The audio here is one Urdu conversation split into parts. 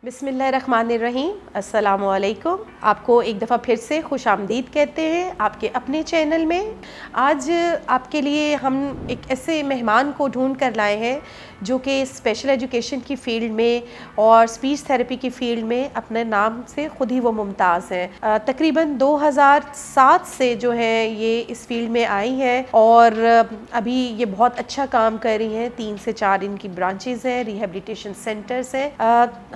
بسم اللہ الرحمن الرحیم، السلام علیکم۔ آپ کو ایک دفعہ پھر سے خوش آمدید کہتے ہیں آپ کے اپنے چینل میں۔ آج آپ کے لیے ہم ایک ایسے مہمان کو ڈھونڈ کر لائے ہیں جو کہ اسپیشل ایجوکیشن کی فیلڈ میں اور اسپیچ تھیراپی کی فیلڈ میں اپنے نام سے خود ہی وہ ممتاز ہیں۔ تقریباً 2007 سے جو ہے یہ اس فیلڈ میں آئی ہیں اور ابھی یہ بہت اچھا کام کر رہی ہیں۔ 3 سے 4 ان کی برانچز ہیں، ریہیبلیٹیشن سینٹرز ہیں۔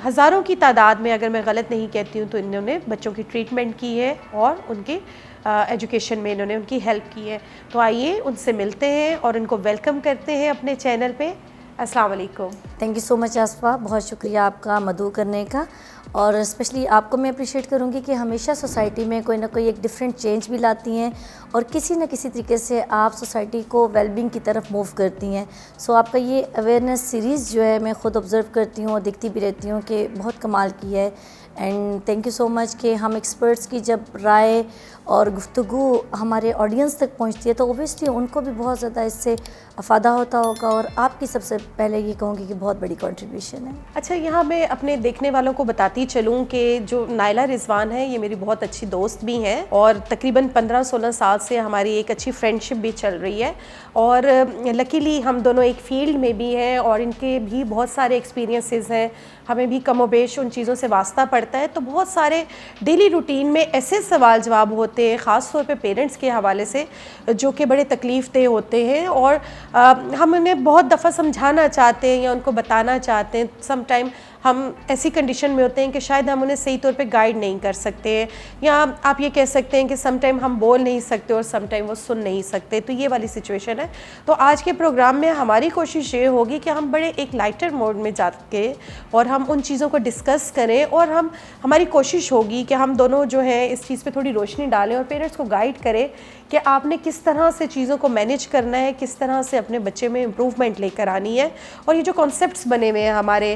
ہزاروں کی تعداد میں، اگر میں غلط نہیں کہتی ہوں تو انہوں نے بچوں کی ٹریٹمنٹ کی ہے اور ان کی ایجوکیشن میں انہوں نے ان کی ہیلپ کی ہے۔ تو آئیے ان سے ملتے ہیں اور ان کو ویلکم کرتے ہیں اپنے چینل پہ۔ السلام علیکم۔ تھینک یو سو مچ آصفہ، بہت شکریہ آپ کا مدعو کرنے کا، اور اسپیشلی آپ کو میں اپریشیٹ کروں گی کہ ہمیشہ سوسائٹی میں کوئی نہ کوئی ایک ڈفرینٹ چینج بھی لاتی ہیں اور کسی نہ کسی طریقے سے آپ سوسائٹی کو ویل بینگ کی طرف موو کرتی ہیں۔ سو آپ کا یہ اویئرنیس سیریز جو ہے میں خود آبزرو کرتی ہوں اور دیکھتی بھی رہتی ہوں کہ بہت کمال کی ہے، اینڈ تھینک یو سو مچ کہ ہم ایکسپرٹس کی جب رائے اور گفتگو ہمارے آڈینس تک پہنچتی ہے تو اوبویسلی ان کو بھی بہت زیادہ اس سے افادہ ہوتا ہوگا، اور آپ کی سب سے پہلے یہ کہوں گی کہ بہت بڑی کنٹریبیوشن ہے۔ اچھا، یہاں میں اپنے دیکھنے والوں کو بتاتی چلوں کہ جو نائلہ رضوان ہے یہ میری بہت اچھی دوست بھی ہیں اور تقریباً 15-16 سال سے ہماری ایک اچھی فرینڈشپ بھی چل رہی ہے، اور لکیلی ہم دونوں ایک فیلڈ میں بھی ہیں اور ان کے بھی بہت سارے ایکسپیرینسز ہیں، ہمیں بھی کم و بیش ان چیزوں سے واسطہ پڑتا ہے۔ تو بہت سارے ڈیلی روٹین میں ایسے سوال جواب ہوتے ہیں، خاص طور پہ پیرنٹس کے حوالے سے، جو کہ بڑے تکلیف دہ ہوتے ہیں، اور ہم انہیں بہت دفعہ سمجھانا چاہتے ہیں یا ان کو بتانا چاہتے ہیں۔ سم ٹائم ہم ایسی کنڈیشن میں ہوتے ہیں کہ شاید ہم انہیں صحیح طور پہ گائیڈ نہیں کر سکتے ہیں، یا آپ یہ کہہ سکتے ہیں کہ سم ٹائم ہم بول نہیں سکتے اور سم ٹائم وہ سن نہیں سکتے، تو یہ والی سچویشن ہے۔ تو آج کے پروگرام میں ہماری کوشش یہ ہوگی کہ ہم بڑے ایک لائٹر موڈ میں جا کے اور ہم ان چیزوں کو ڈسکس کریں، اور ہماری کوشش ہوگی کہ ہم دونوں جو ہیں اس چیز پہ تھوڑی روشنی ڈالیں اور پیرنٹس کو گائیڈ کریں کہ آپ نے کس طرح سے چیزوں کو مینیج کرنا ہے، کس طرح سے اپنے بچے میں امپروومنٹ لے کر آنی ہے۔ اور یہ جو کانسیپٹس بنے ہوئے ہیں ہمارے،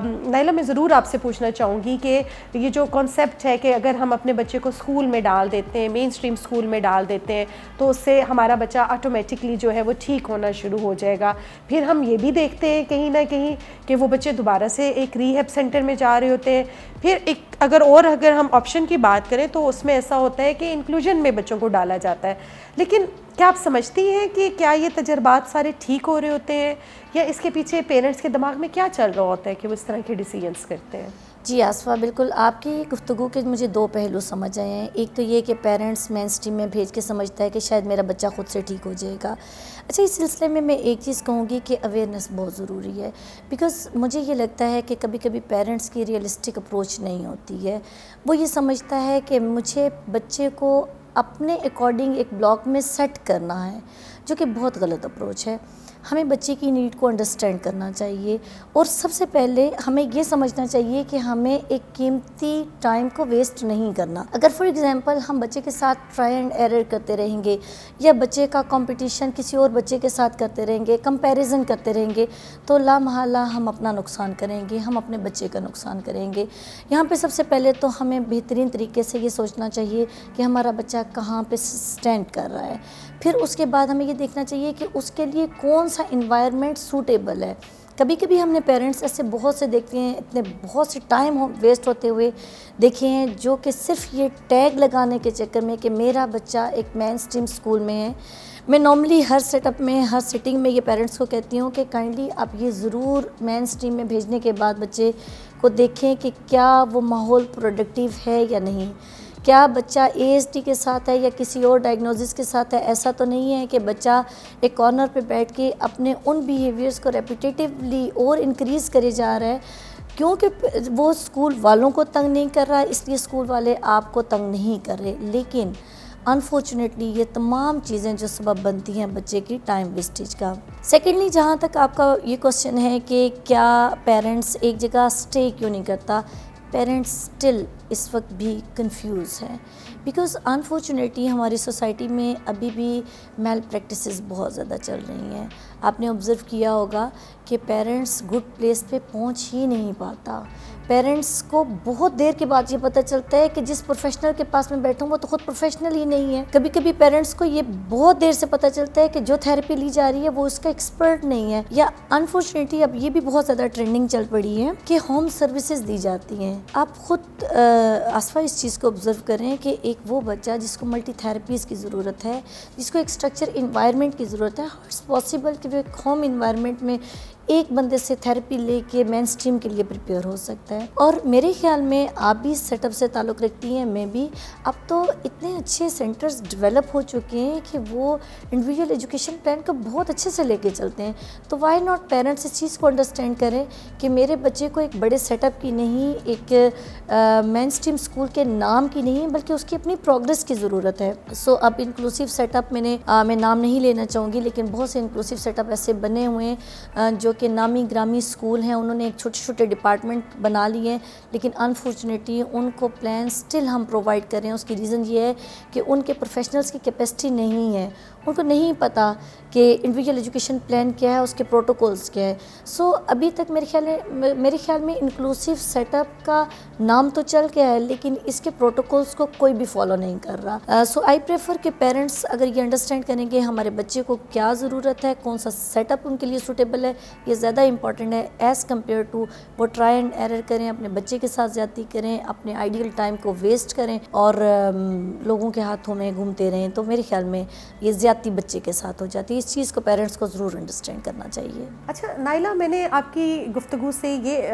نائلہ میں ضرور آپ سے پوچھنا چاہوں گی کہ یہ جو کانسیپٹ ہے کہ اگر ہم اپنے بچے کو اسکول میں ڈال دیتے ہیں، مین اسٹریم اسکول میں ڈال دیتے ہیں، تو اس سے ہمارا بچہ آٹومیٹکلی جو ہے وہ ٹھیک ہونا شروع ہو جائے گا۔ پھر ہم یہ بھی دیکھتے ہیں کہیں نہ کہیں کہ وہ بچے دوبارہ سے ایک ریہیب سینٹر میں جا رہے ہوتے ہیں۔ پھر اگر ہم آپشن کی بات کریں تو اس میں ایسا ہوتا ہے کہ انکلوژن میں بچوں کو ڈالا جاتا ہے۔ لیکن کیا آپ سمجھتی ہیں کہ کیا یہ تجربات سارے ٹھیک ہو رہے ہوتے ہیں، یا اس کے پیچھے پیرنٹس کے دماغ میں کیا چل رہا ہوتا ہے کہ وہ اس طرح کے ڈیسیجنس کرتے ہیں؟ جی آصفہ، بالکل آپ کی گفتگو کے مجھے 2 پہلو سمجھ آئے ہیں۔ ایک تو یہ کہ پیرنٹس مین اسٹریم میں بھیج کے سمجھتا ہے کہ شاید میرا بچہ خود سے ٹھیک ہو جائے گا۔ اچھا، اس سلسلے میں ایک چیز کہوں گی کہ اویئرنیس بہت ضروری ہے، بیکاز مجھے یہ لگتا ہے کہ کبھی کبھی پیرنٹس کی ریئلسٹک اپروچ نہیں ہوتی ہے۔ وہ یہ سمجھتا ہے کہ مجھے بچے کو اپنے اکارڈنگ ایک بلاک میں سیٹ کرنا ہے، جو کہ بہت غلط اپروچ ہے۔ ہمیں بچے کی نیڈ کو انڈرسٹینڈ کرنا چاہیے، اور سب سے پہلے ہمیں یہ سمجھنا چاہیے کہ ہمیں ایک قیمتی ٹائم کو ویسٹ نہیں کرنا۔ اگر فار ایگزامپل ہم بچے کے ساتھ ٹرائی اینڈ ایرر کرتے رہیں گے، یا بچے کا کمپٹیشن کسی اور بچے کے ساتھ کرتے رہیں گے، کمپیریزن کرتے رہیں گے، تو لا محالہ ہم اپنا نقصان کریں گے، ہم اپنے بچے کا نقصان کریں گے۔ یہاں پہ سب سے پہلے تو ہمیں بہترین طریقے سے یہ سوچنا چاہیے کہ ہمارا بچہ کہاں پہ سٹینڈ کر رہا ہے۔ پھر اس کے بعد ہمیں یہ دیکھنا چاہیے کہ اس کے لیے کون سا انوائرمنٹ سوٹیبل ہے۔ کبھی کبھی ہم نے پیرنٹس ایسے بہت سے دیکھتے ہیں، اتنے بہت سے ٹائم ویسٹ ہوتے ہوئے دیکھے ہیں، جو کہ صرف یہ ٹیگ لگانے کے چکر میں کہ میرا بچہ ایک مین اسٹریم اسکول میں ہے۔ میں نارملی ہر سیٹ اپ میں، ہر سٹنگ میں یہ پیرنٹس کو کہتی ہوں کہ کائنڈلی آپ یہ ضرور مین اسٹریم میں بھیجنے کے بعد بچے کو دیکھیں کہ کیا وہ ماحول پروڈکٹیو ہے یا نہیں، کیا بچہ اے ایس ٹی کے ساتھ ہے یا کسی اور ڈائگنوزس کے ساتھ ہے۔ ایسا تو نہیں ہے کہ بچہ ایک کارنر پہ بیٹھ کے اپنے ان بیہیویئرس کو ریپیٹیولی اور انکریز کرے جا رہا ہے، کیونکہ وہ اسکول والوں کو تنگ نہیں کر رہا، اس لیے اسکول والے آپ کو تنگ نہیں کر رہے۔ لیکن انفارچونیٹلی یہ تمام چیزیں جو سبب بنتی ہیں بچے کی ٹائم ویسٹیج کا۔ سیکنڈلی، جہاں تک آپ کا یہ کوشچن ہے کہ کیا پیرنٹس ایک جگہ سٹے کیوں نہیں کرتا، پیرنٹس اسٹل اس وقت بھی کنفیوز ہیں، بیکاز انفارچونیٹلی ہماری سوسائٹی میں ابھی بھی میل پریکٹسز بہت زیادہ چل رہی ہیں۔ آپ نے آبزرو کیا ہوگا کہ پیرنٹس گڈ پلیس پہ پہنچ ہی نہیں پاتا، پیرنٹس کو بہت دیر کے بعد یہ پتہ چلتا ہے کہ جس پروفیشنل کے پاس میں بیٹھوں وہ تو خود پروفیشنل ہی نہیں ہے. کبھی کبھی پیرنٹس کو یہ بہت دیر سے پتہ چلتا ہے کہ جو تھیراپی لی جا رہی ہے وہ اس کا ایکسپرٹ نہیں ہے. یا انفارچونیٹلی اب یہ بھی بہت زیادہ ٹرینڈنگ چل پڑی ہے کہ ہوم سروسز دی جاتی ہیں. آپ خود آصفہ اس چیز کو آبزرو کریں کہ ایک وہ بچہ جس کو ملٹی تھیراپیز کی ضرورت ہے, جس کو ایک اسٹرکچر انوائرمنٹ کی ضرورت ہے, اٹس پاسبل کہ وہ ایک ہوم انوائرمنٹ میں ایک بندے سے تھیراپی لے کے مین اسٹریم کے لیے پریپیئر ہو سکتا ہے. اور میرے خیال میں آپ بھی اس سیٹ اپ سے تعلق رکھتی ہیں, میں بھی. اب تو اتنے اچھے سینٹرز ڈیولپ ہو چکے ہیں کہ وہ انڈیویجول ایجوکیشن پلان کو بہت اچھے سے لے کے چلتے ہیں. تو وائی ناٹ پیرنٹس اس چیز کو انڈرسٹینڈ کریں کہ میرے بچے کو ایک بڑے سیٹ اپ کی نہیں, ایک مین اسٹریم اسکول کے نام کی نہیں, بلکہ اس کی اپنی پروگرس کی ضرورت ہے. سو اب انکلوسیو سیٹ اپ میں نام نہیں لینا چاہوں گی, لیکن بہت سے انکلوسیو سیٹ اپ ایسے بنے ہوئے ہیں جو کہ نامی گرامی اسکول ہیں, انہوں نے ایک چھوٹے چھوٹے ڈپارٹمنٹ بنا لیے ہیں, لیکن انفارچونیٹلی ان کو پلان اسٹل ہم پرووائڈ کریں. اس کی ریزن یہ ہے کہ ان کے پروفیشنلز کی کیپیسٹی نہیں ہے, ان کو نہیں پتہ کہ انڈیویجول ایجوکیشن پلان کیا ہے, اس کے پروٹوکولز کیا ہے. سو ابھی تک میرے خیال میں انکلوسیو سیٹ اپ کا نام تو چل گیا ہے, لیکن اس کے پروٹوکولز کو کوئی بھی فالو نہیں کر رہا. سو آئی پریفر کہ پیرنٹس اگر یہ انڈرسٹینڈ کریں گے ہمارے بچے کو کیا ضرورت ہے, کون سا سیٹ اپ ان کے لیے سوٹیبل ہے, یہ زیادہ امپورٹنٹ ہے ایز کمپیئر ٹو وہ ٹرائی اینڈ ایرر کریں, اپنے بچے کے ساتھ زیادتی کریں, اپنے آئیڈیل ٹائم کو ویسٹ کریں اور لوگوں کے ہاتھوں میں گھومتے رہیں. تو میرے خیال میں یہ زیادتی بچے کے ساتھ ہو جاتی ہے. اس چیز کو پیرنٹس کو ضرور انڈرسٹینڈ کرنا چاہیے. اچھا نائلہ, میں نے آپ کی گفتگو سے یہ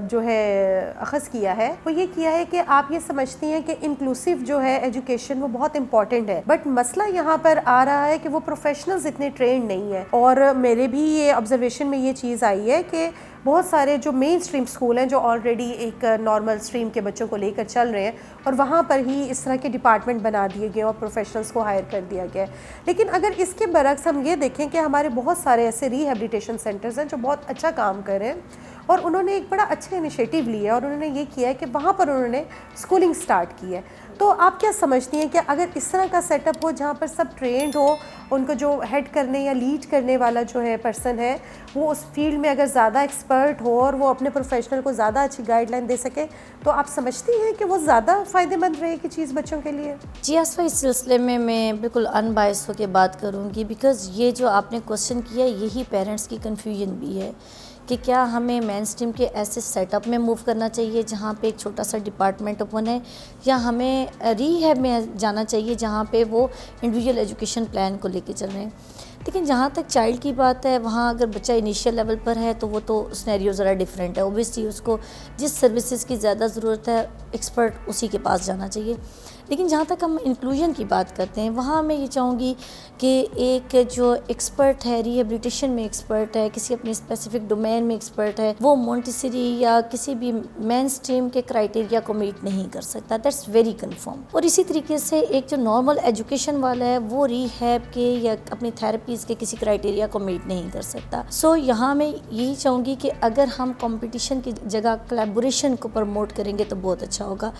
جو ہے اخذ کیا ہے, وہ یہ کیا ہے کہ آپ یہ سمجھتی ہیں کہ انکلوسیو جو ہے ایجوکیشن وہ بہت امپورٹنٹ ہے, بٹ مسئلہ یہاں پر آ رہا ہے کہ وہ پروفیشنلز اتنے ٹرینڈ نہیں ہیں. اور میرے بھی یہ آبزرویشن میں یہ چیز آئی ہے کہ بہت سارے جو مین اسٹریم اسکول ہیں جو آلریڈی ایک نارمل اسٹریم کے بچوں کو لے کر چل رہے ہیں, اور وہاں پر ہی اس طرح کے ڈپارٹمنٹ بنا دیے گئے اور پروفیشنلز کو ہائر کر دیا گیا ہے. لیکن اگر اس کے برعکس ہم یہ دیکھیں کہ ہمارے بہت سارے ایسے ریہیبلیٹیشن سینٹرز ہیں جو بہت اچھا کام کر رہے ہیں, اور انہوں نے ایک بڑا اچھا انیشیٹو لیا ہے, اور انہوں نے یہ کیا ہے کہ وہاں پر انہوں نے اسکولنگ سٹارٹ کی ہے. تو آپ کیا سمجھتی ہیں کہ اگر اس طرح کا سیٹ اپ ہو جہاں پر سب ٹرینڈ ہو, ان کو جو ہیڈ کرنے یا لیڈ کرنے والا جو ہے پرسن ہے وہ اس فیلڈ میں اگر زیادہ ایکسپرٹ ہو اور وہ اپنے پروفیشنل کو زیادہ اچھی گائیڈ لائن دے سکے, تو آپ سمجھتی ہیں کہ وہ زیادہ فائدہ مند رہے گی چیز بچوں کے لیے؟ جی آصفہ, اس سلسلے میں بالکل ان بائس ہو کے بات کروں گی, بیکاز یہ جو آپ نے کوشچن کیا یہی پیرنٹس کی کنفیوژن بھی ہے کہ کیا ہمیں مین اسٹریم کے ایسے سیٹ اپ میں موو کرنا چاہیے جہاں پہ ایک چھوٹا سا ڈپارٹمنٹ اوپن ہے, یا ہمیں ری ہیب میں جانا چاہیے جہاں پہ وہ انڈیویجول ایجوکیشن پلان کو لے کے چل رہے ہیں. لیکن جہاں تک چائلڈ کی بات ہے, وہاں اگر بچہ انیشیل لیول پر ہے تو وہ تو سینیریو ذرا ڈفرینٹ ہے. اوبیسلی اس کو جس سروسز کی زیادہ ضرورت ہے ایکسپرٹ اسی کے پاس جانا چاہیے. لیکن جہاں تک ہم انکلوژن کی بات کرتے ہیں, وہاں میں یہ چاہوں گی کہ ایک جو ایکسپرٹ ہے ریہیبلیٹیشن میں ایکسپرٹ ہے, کسی اپنے اسپیسیفک ڈومین میں ایکسپرٹ ہے, وہ مونٹیسری یا کسی بھی مین اسٹریم کے کرائٹیریا کو میٹ نہیں کر سکتا. That's very confirm. اور اسی طریقے سے ایک جو نارمل ایجوکیشن والا ہے وہ ریہیب کے یا اپنی تھراپیز کے کسی کرائٹیریا کو میٹ نہیں کر سکتا. سو یہاں میں یہی چاہوں گی کہ اگر ہم کمپٹیشن کی جگہ کلیبوریشن کو پروموٹ کریں گے تو بہت اچھا ہوگا.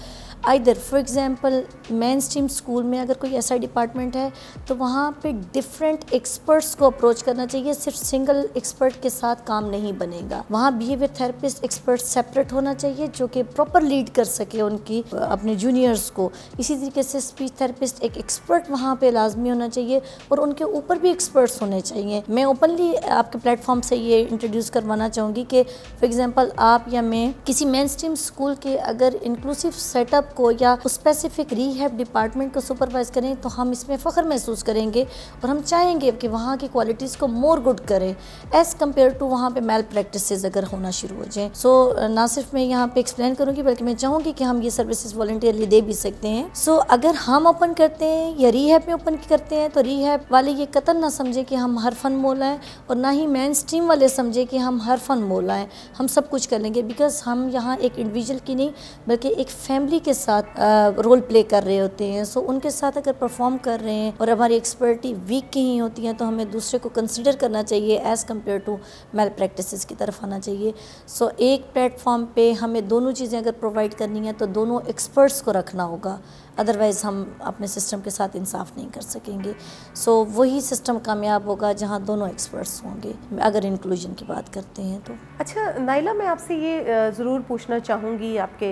Either for example main stream school میں اگر کوئی ایسا ڈپارٹمنٹ ہے تو وہاں پہ ڈفرینٹ ایکسپرٹس کو اپروچ کرنا چاہیے, صرف سنگل ایکسپرٹ کے ساتھ کام نہیں بنے گا. وہاں بیہیویئر تھراپسٹ ایکسپرٹ سیپریٹ ہونا چاہیے جو کہ پراپر لیڈ کر سکے ان کی اپنے جونیئرس کو. اسی طریقے سے اسپیچ تھراپسٹ ایک ایکسپرٹ وہاں پہ لازمی ہونا چاہیے, اور ان کے اوپر بھی ایکسپرٹس ہونے چاہیے. میں اوپنلی آپ کے پلیٹ فارم سے یہ انٹروڈیوس کروانا چاہوں گی کہ فار ایگزامپل آپ یا میں کسی مین اسٹریم اسکول کے اگر انکلوسیو سیٹ اپ کو یا اسپیسیفک ریہیب ڈپارٹمنٹ کو سپروائز کریں تو ہم اس میں فخر محسوس کریں گے, اور ہم چاہیں گے کہ وہاں کی کوالٹیز کو مور گڈ کریں ایز کمپیئر ٹو وہاں پہ میل پریکٹسز اگر ہونا شروع ہو جائیں. سو نہ صرف میں یہاں پہ ایکسپلین کروں گی بلکہ میں چاہوں گی کہ ہم یہ سروسز والنٹیئرلی دے بھی سکتے ہیں. سو اگر ہم اوپن کرتے ہیں یا ریہیب میں اوپن کرتے ہیں تو ریہیب والے یہ قطعاً نہ سمجھے کہ ہم ہر فن مولا ہیں, اور نہ ہی مین اسٹریم والے سمجھے کہ ہم ہر فن مولا ہیں, ہم سب کچھ کر لیں گے. بیکاز ہم یہاں ایک انڈیویجول کی نہیں بلکہ ایک فیملی کے ساتھ رول پلے کر رہے ہوتے ہیں، سو ان کے ساتھ اگر پرفارم کر رہے ہیں اور ہماری ایکسپرٹی ویک کہیں ہوتی ہیں تو ہمیں دوسرے کو کنسیڈر کرنا چاہیے as compare to male practices کی طرف آنا چاہیے. سو ایک پلیٹ فارم پہ ہمیں دونوں چیزیں اگر پرووائڈ کرنی ہیں تو دونوں ایکسپرٹس کو رکھنا ہوگا، ادروائز ہم اپنے سسٹم کے ساتھ انصاف نہیں کر سکیں گے. سو وہی سسٹم کامیاب ہوگا جہاں دونوں ایکسپرٹس ہوں گے اگر انکلوژن کی بات کرتے ہیں تو. اچھا نائلہ، میں آپ سے یہ ضرور پوچھنا چاہوں گی، آپ کے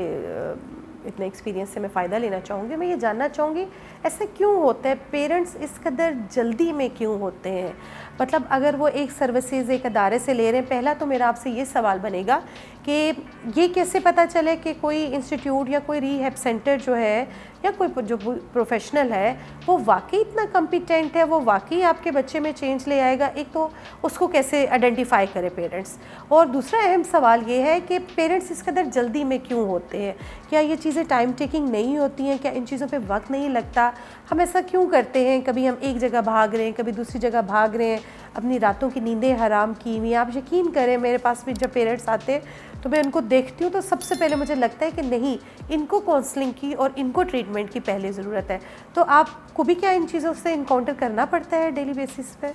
اتنے ایکسپیرینس سے میں فائدہ لینا چاہوں گی. میں یہ جاننا چاہوں گی ایسا کیوں ہوتا ہے، پیرنٹس اس قدر جلدی میں کیوں ہوتے ہیں؟ مطلب اگر وہ ایک سروسز ایک ادارے سے لے رہے ہیں، پہلا تو میرا آپ سے یہ سوال بنے گا کہ یہ کیسے پتہ چلے کہ کوئی انسٹیٹیوٹ یا کوئی ری ہیب سینٹر جو ہے یا کوئی جو پروفیشنل ہے وہ واقعی اتنا کمپیٹنٹ ہے، وہ واقعی آپ کے بچے میں چینج لے آئے گا؟ ایک تو اس کو کیسے آئیڈینٹیفائی کرے پیرنٹس، اور دوسرا اہم سوال یہ ہے کہ پیرنٹس اس قدر جلدی میں کیوں ہوتے ہیں؟ کیا یہ چیزیں ٹائم ٹیکنگ نہیں ہوتی ہیں؟ کیا ان چیزوں پہ وقت نہیں لگتا؟ ہم ایسا کیوں کرتے ہیں؟ کبھی ہم ایک جگہ بھاگ رہے ہیں، کبھی دوسری جگہ بھاگ رہے ہیں، اپنی راتوں کی نیندیں حرام کی ہوئی. آپ یقین کریں میرے پاس بھی جب پیرنٹس آتے ہیں تو میں ان کو دیکھتی ہوں تو سب سے پہلے مجھے لگتا ہے کہ نہیں، ان کو کاؤنسلنگ کی اور ان کو ٹریٹمنٹ کی پہلے ضرورت ہے. تو آپ کو بھی کیا ان چیزوں سے انکاؤنٹر کرنا پڑتا ہے ڈیلی بیسس پہ؟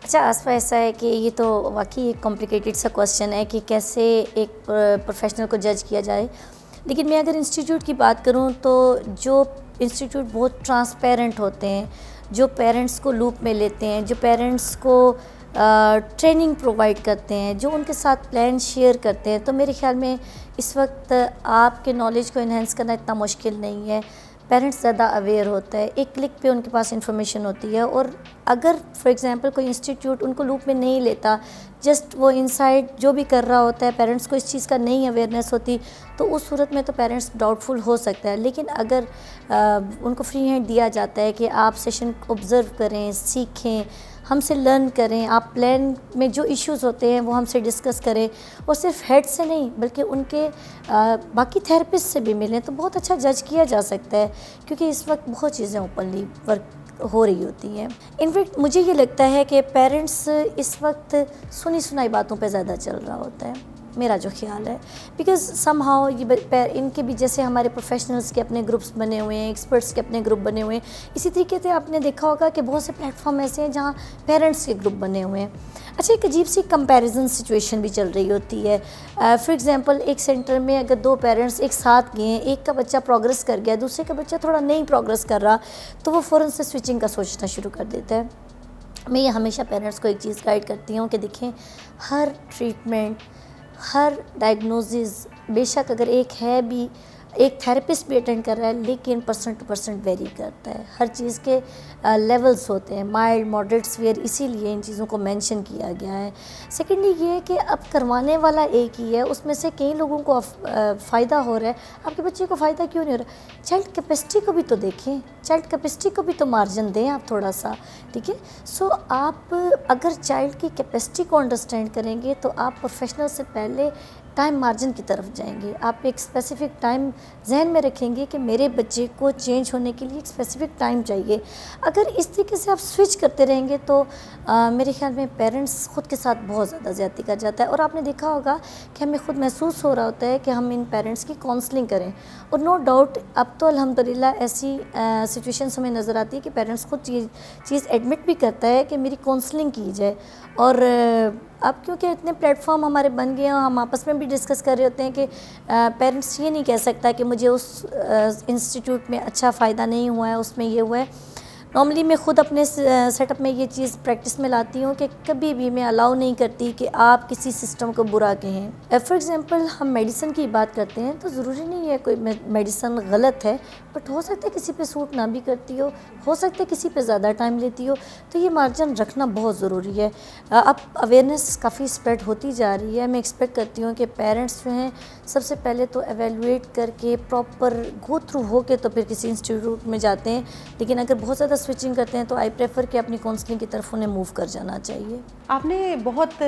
اچھا آصفہ، ایسا ہے کہ یہ تو واقعی ایک کمپلیکیٹڈ سا کویشچن ہے کہ کیسے ایک پروفیشنل کو جج کیا جائے. لیکن میں اگر انسٹیٹیوٹ کی بات کروں تو جو انسٹیٹیوٹ بہت ٹرانسپیرنٹ ہوتے ہیں، جو پیرنٹس کو لوپ میں لیتے ہیں، جو پیرنٹس کو ٹریننگ پرووائڈ کرتے ہیں، جو ان کے ساتھ پلان شیئر کرتے ہیں، تو میرے خیال میں اس وقت آپ کے نالج کو انہینس کرنا اتنا مشکل نہیں ہے. پیرنٹس زیادہ اویئر ہوتا ہے، ایک کلک پہ ان کے پاس انفارمیشن ہوتی ہے. اور اگر فار ایگزامپل کوئی انسٹیٹیوٹ ان کو لوپ میں نہیں لیتا، جسٹ وہ انسائڈ جو بھی کر رہا ہوتا ہے، پیرنٹس کو اس چیز کا نہیں اویئرنیس ہوتی، تو اس صورت میں تو پیرنٹس ڈاؤٹ فل ہو سکتا ہے. لیکن اگر ان کو فری ہینڈ دیا جاتا ہے کہ آپ سیشن آبزرو کریں، سیکھیں، ہم سے لرن کریں، آپ پلان میں جو ایشوز ہوتے ہیں وہ ہم سے ڈسکس کریں، اور صرف ہیڈ سے نہیں بلکہ ان کے باقی تھراپسٹ سے بھی ملیں، تو بہت اچھا جج کیا جا سکتا ہے. کیونکہ اس وقت بہت چیزیں اوپنلی ورک ہو رہی ہوتی ہیں. انفیکٹ مجھے یہ لگتا ہے کہ پیرنٹس اس وقت سنی سنائی باتوں پہ زیادہ چل رہا ہوتا ہے، میرا جو خیال ہے. بیکاز سم ہاؤ ان کے بھی جیسے ہمارے پروفیشنلز کے اپنے گروپس بنے ہوئے ہیں، ایکسپرٹس کے اپنے گروپ بنے ہوئے ہیں، اسی طریقے سے آپ نے دیکھا ہوگا کہ بہت سے پلیٹ فارم ایسے ہیں جہاں پیرنٹس کے گروپ بنے ہوئے ہیں. اچھا ایک عجیب سی کمپیریزن سچویشن بھی چل رہی ہوتی ہے. فار ایگزامپل ایک سینٹر میں اگر دو پیرنٹس ایک ساتھ گئے ہیں، ایک کا بچہ پروگرس کر گیا، دوسرے کا بچہ تھوڑا نہیں پروگرس کر رہا، تو وہ فوراً سے سوئچنگ کا سوچنا شروع کر دیتا ہے. میں یہ ہمیشہ پیرنٹس کو ایک چیز گائیڈ کرتی ہوں کہ دیکھیں، ہر ٹریٹمنٹ، ہر ڈائگنوزز بے شک اگر ایک ہے بھی، ایک تھراپسٹ بھی اٹینڈ کر رہا ہے، لیکن پرسن ٹو پرسن ویری کرتا ہے. ہر چیز کے لیولز ہوتے ہیں، مائلڈ، ماڈریٹ، سویئر، اسی لیے ان چیزوں کو مینشن کیا گیا ہے. سیکنڈلی یہ ہے کہ اب کروانے والا ایک ہی ہے، اس میں سے کئی لوگوں کو فائدہ ہو رہا ہے. آپ کے بچے کو فائدہ کیوں نہیں ہو رہا؟ چائلڈ کیپیسٹی کو بھی تو دیکھیں، چائلڈ کیپیسٹی کو بھی تو مارجن دیں آپ تھوڑا سا، ٹھیک ہے. سو آپ اگر چائلڈ کی کیپیسٹی کو انڈرسٹینڈ کریں گے تو آپ پروفیشنل سے پہلے ٹائم مارجن کی طرف جائیں گے. آپ ایک اسپیسیفک ٹائم ذہن میں رکھیں گے کہ میرے بچے کو چینج ہونے کے لیے ایک اسپیسیفک ٹائم چاہیے. اگر اس طریقے سے آپ سوئچ کرتے رہیں گے تو میرے خیال میں پیرنٹس خود کے ساتھ بہت زیادہ زیادتی کر جاتا ہے. اور آپ نے دیکھا ہوگا کہ ہمیں خود محسوس ہو رہا ہوتا ہے کہ ہم ان پیرنٹس کی کاؤنسلنگ کریں. اور نو ڈاؤٹ اب تو الحمدللہ ایسی سچویشنس ہمیں نظر آتی ہے کہ پیرنٹس خود چیز ایڈمٹ بھی کرتا ہے کہ میری کاؤنسلنگ کی جائے. اور اب کیونکہ اتنے پلیٹ فارم ہمارے بن گئے ہیں، ہم آپس میں بھی ڈسکس کر رہے ہوتے ہیں کہ پیرنٹس یہ نہیں کہہ سکتا کہ مجھے اس انسٹیٹیوٹ میں اچھا فائدہ نہیں ہوا ہے، اس میں یہ ہوا ہے. نارملی میں خود اپنے سیٹ اپ میں یہ چیز پریکٹس میں لاتی ہوں کہ کبھی بھی میں الاؤ نہیں کرتی کہ آپ کسی سسٹم کو برا کہیں. فار ایگزامپل ہم میڈیسن کی بات کرتے ہیں تو ضروری نہیں ہے کوئی میڈیسن غلط ہے، بٹ ہو سکتا ہے کسی پہ سوٹ نہ بھی کرتی ہو سکتا ہے کسی پہ زیادہ ٹائم لیتی ہو، تو یہ مارجن رکھنا بہت ضروری ہے. اب اویئرنیس کافی اسپریڈ ہوتی جا رہی ہے. میں ایکسپیکٹ کرتی ہوں کہ پیرنٹس جو ہیں سب سے پہلے تو ایویلویٹ کر کے پراپر گو تھرو ہو کے تو پھر کسی انسٹیٹیوٹ میں جاتے ہیں. لیکن اگر بہت زیادہ سوئچنگ کرتے ہیں تو آئی پریفر کہ اپنی کاؤنسلنگ کی طرف انہیں موو کر جانا چاہیے. آپ نے بہت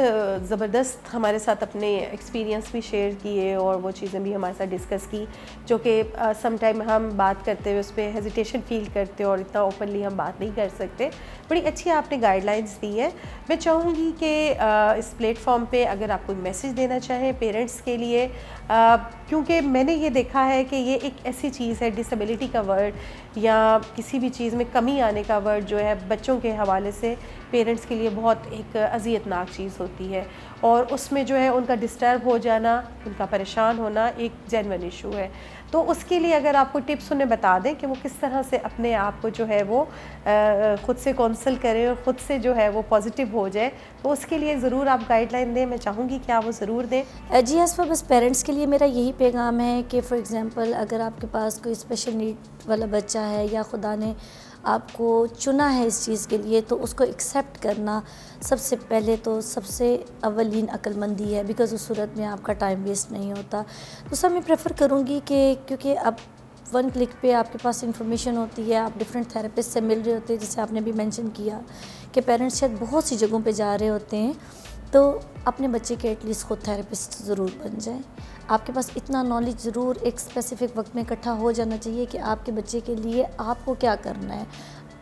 زبردست ہمارے ساتھ اپنے ایکسپیرینس بھی شیئر کیے اور وہ چیزیں بھی ہمارے ساتھ ڈسکس کی جو کہ سم ٹائم ہم بات کرتے ہوئے اس پہ ہیزیٹیشن فیل کرتے اور اتنا اوپنلی ہم بات نہیں کر سکتے. بڑی اچھی آپ نے گائیڈ لائنس دی ہے. میں چاہوں گی کہ اس پلیٹ فارم پہ اگر آپ کوئی میسیج دینا چاہیں پیرنٹس کے لیے, کیونکہ میں نے یہ دیکھا ہے کہ یہ ایک ایسی چیز ہے, ڈسیبلٹی کا ورڈ یا کسی بھی چیز میں کمی آنے کا ورڈ جو ہے بچوں کے حوالے سے پیرنٹس کے لیے بہت ایک اذیت ناک چیز ہوتی ہے, اور اس میں جو ہے ان کا ڈسٹرب ہو جانا, ان کا پریشان ہونا ایک جینوئن ایشو ہے. تو اس کے لیے اگر آپ کو ٹپس انہیں بتا دیں کہ وہ کس طرح سے اپنے آپ کو جو ہے وہ خود سے کونسل کریں اور خود سے جو ہے وہ پازیٹیو ہو جائے, تو اس کے لیے ضرور آپ گائیڈ لائن دیں. میں چاہوں گی کہ آپ وہ ضرور دیں. جی ایز فار بس پیرنٹس کے لیے میرا یہی پیغام ہے کہ فار ایگزامپل اگر آپ کے پاس کوئی اسپیشل نیڈ والا بچہ ہے یا خدا نے آپ کو چنا ہے اس چیز کے لیے, تو اس کو ایکسیپٹ کرنا سب سے پہلے تو سب سے اولین عقل مندی ہے, بیکاز اس صورت میں آپ کا ٹائم ویسٹ نہیں ہوتا. تو سب میں پریفر کروں گی کہ کیونکہ اب ون کلک پہ آپ کے پاس انفارمیشن ہوتی ہے, آپ ڈفرینٹ تھراپسٹ سے مل رہے ہوتے ہیں, جیسے آپ نے بھی مینشن کیا کہ پیرنٹس شاید بہت سی جگہوں پہ جا رہے ہوتے ہیں, تو اپنے بچے کے ایٹ لیسٹ خود تھراپسٹ ضرور بن جائیں. آپ کے پاس اتنا نالج ضرور ایک اسپیسیفک وقت میں اکٹھا ہو جانا چاہیے کہ آپ کے بچے کے لیے آپ کو کیا کرنا ہے,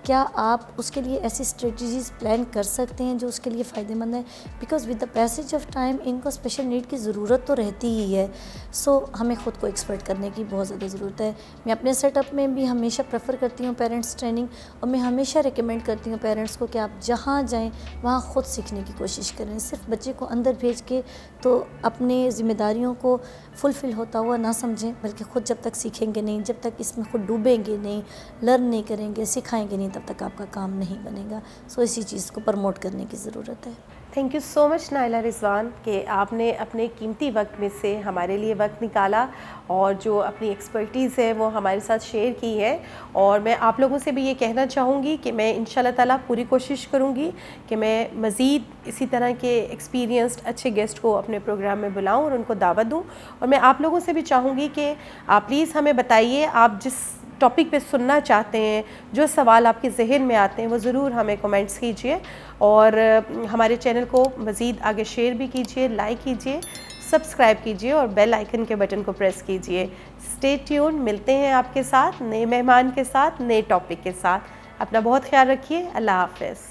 کیا آپ اس کے لیے ایسی اسٹریٹجیز پلان کر سکتے ہیں جو اس کے لیے فائدہ مند ہے, because with the passage of time ان کو اسپیشل نیڈ کی ضرورت تو رہتی ہی ہے. سو ہمیں خود کو ایکسپرٹ کرنے کی بہت زیادہ ضرورت ہے. میں اپنے سیٹ اپ میں بھی ہمیشہ پریفر کرتی ہوں پیرنٹس ٹریننگ, اور میں ہمیشہ ریکمینڈ کرتی ہوں پیرنٹس کو کہ آپ جہاں جائیں وہاں خود سیکھنے کی کوشش کریں. صرف بچے کو اندر بھیج کے تو اپنے ذمہ داریوں کو فلفل ہوتا ہوا نہ سمجھیں, بلکہ خود جب تک سیکھیں گے نہیں, جب تک اس میں خود ڈوبیں گے نہیں, لرن نہیں کریں گے, سکھائیں گے نہیں, تب تک آپ کا کام نہیں بنے گا. سو اسی چیز کو پروموٹ کرنے کی ضرورت ہے. تھینک یو سو مچ نائلہ رضوان کہ آپ نے اپنے قیمتی وقت میں سے ہمارے لیے وقت نکالا اور جو اپنی ایکسپرٹیز ہے وہ ہمارے ساتھ شیئر کی ہے. اور میں آپ لوگوں سے بھی یہ کہنا چاہوں گی کہ میں انشاءاللہ تعالیٰ پوری کوشش کروں گی کہ میں مزید اسی طرح کے ایکسپیرینسڈ اچھے گیسٹ کو اپنے پروگرام میں بلاؤں اور ان کو دعوت دوں. اور میں آپ لوگوں سے بھی چاہوں گی کہ آپ پلیز ہمیں بتائیے آپ جس ٹاپک پہ سننا چاہتے ہیں, جو سوال آپ کے ذہن میں آتے ہیں وہ ضرور ہمیں کمنٹس کیجئے, اور ہمارے چینل کو مزید آگے شیئر بھی کیجئے, لائک کیجئے, سبسکرائب کیجئے اور بیل آئیکن کے بٹن کو پریس کیجئے. اسٹے ٹیون, ملتے ہیں آپ کے ساتھ نئے مہمان کے ساتھ, نئے ٹاپک کے ساتھ. اپنا بہت خیال رکھیے. اللہ حافظ.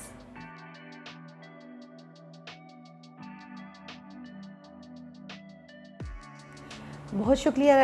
بہت شکریہ.